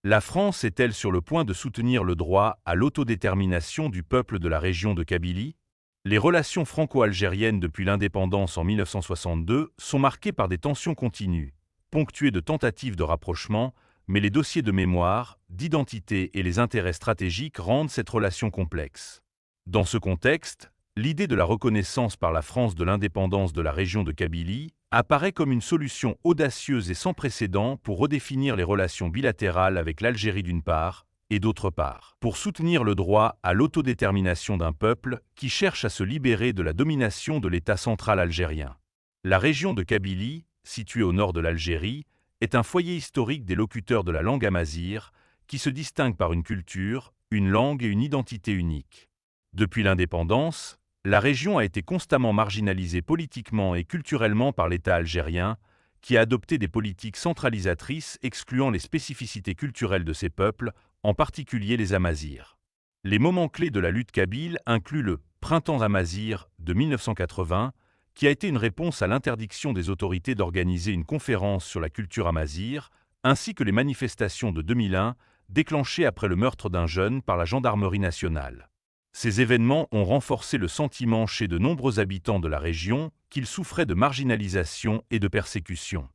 La France est-elle sur le point de soutenir le droit à l'autodétermination du peuple de la région de Kabylie? Les relations franco-algériennes depuis l'indépendance en 1962 sont marquées par des tensions continues, ponctuées de tentatives de rapprochement, mais les dossiers de mémoire, d'identité et les intérêts stratégiques rendent cette relation complexe. Dans ce contexte, l'idée de la reconnaissance par la France de l'indépendance de la région de Kabylie apparaît comme une solution audacieuse et sans précédent pour redéfinir les relations bilatérales avec l'Algérie d'une part, et d'autre part, pour soutenir le droit à l'autodétermination d'un peuple qui cherche à se libérer de la domination de l'État central algérien. La région de Kabylie, située au nord de l'Algérie, est un foyer historique des locuteurs de la langue amazigh, qui se distingue par une culture, une langue et une identité uniques. Depuis l'indépendance, la région a été constamment marginalisée politiquement et culturellement par l'État algérien, qui a adopté des politiques centralisatrices excluant les spécificités culturelles de ces peuples, en particulier les Amazirs. Les moments clés de la lutte kabyle incluent le « Printemps amazigh » de 1980, qui a été une réponse à l'interdiction des autorités d'organiser une conférence sur la culture amazigh, ainsi que les manifestations de 2001, déclenchées après le meurtre d'un jeune par la gendarmerie nationale. Ces événements ont renforcé le sentiment chez de nombreux habitants de la région qu'ils souffraient de marginalisation et de persécution.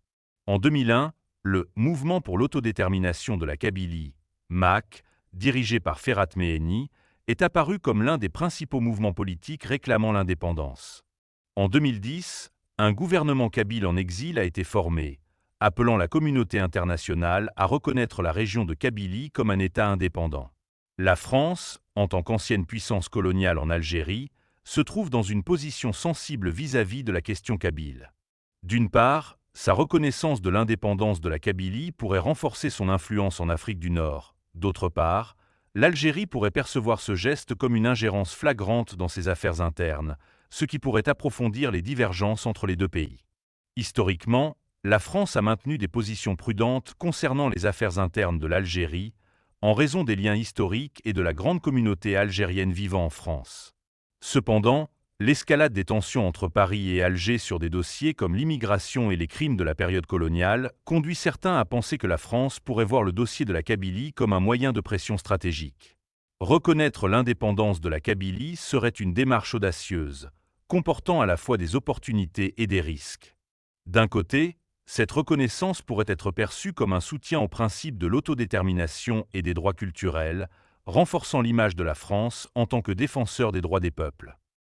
En 2001, le « Mouvement pour l'autodétermination de la Kabylie » MAK, dirigé par Ferhat Meheni, est apparu comme l'un des principaux mouvements politiques réclamant l'indépendance. En 2010, un gouvernement kabyle en exil a été formé, appelant la communauté internationale à reconnaître la région de Kabylie comme un État indépendant. La France, en tant qu'ancienne puissance coloniale en Algérie, se trouve dans une position sensible vis-à-vis de la question kabyle. D'une part, sa reconnaissance de l'indépendance de la Kabylie pourrait renforcer son influence en Afrique du Nord. D'autre part, l'Algérie pourrait percevoir ce geste comme une ingérence flagrante dans ses affaires internes, ce qui pourrait approfondir les divergences entre les deux pays. Historiquement, la France a maintenu des positions prudentes concernant les affaires internes de l'Algérie, en raison des liens historiques et de la grande communauté algérienne vivant en France. Cependant, l'escalade des tensions entre Paris et Alger sur des dossiers comme l'immigration et les crimes de la période coloniale conduit certains à penser que la France pourrait voir le dossier de la Kabylie comme un moyen de pression stratégique. Reconnaître l'indépendance de la Kabylie serait une démarche audacieuse, comportant à la fois des opportunités et des risques. D'un côté, cette reconnaissance pourrait être perçue comme un soutien au principe de l'autodétermination et des droits culturels, renforçant l'image de la France en tant que défenseur des droits des peuples.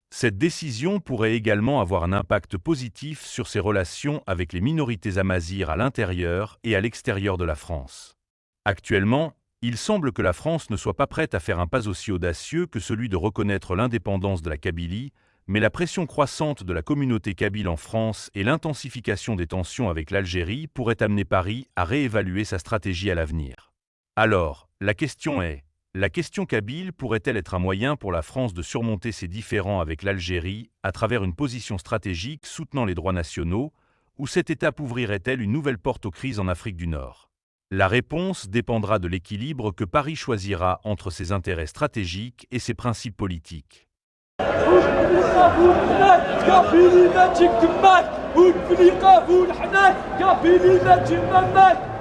Cette décision pourrait également avoir un impact positif sur ses relations avec les minorités amazighes à l'intérieur et à l'extérieur de la France. Actuellement, il semble que la France ne soit pas prête à faire un pas aussi audacieux que celui de reconnaître l'indépendance de la Kabylie, mais la pression croissante de la communauté kabyle en France et l'intensification des tensions avec l'Algérie pourraient amener Paris à réévaluer sa stratégie à l'avenir. Alors, la question kabyle pourrait-elle être un moyen pour la France de surmonter ses différends avec l'Algérie à travers une position stratégique soutenant les droits nationaux, ou cette étape ouvrirait-elle une nouvelle porte aux crises en Afrique du Nord? La réponse dépendra de l'équilibre que Paris choisira entre ses intérêts stratégiques et ses principes politiques. كابيلي ماتي كمال ونفليقه ونحنان كابيلي ماتي ممال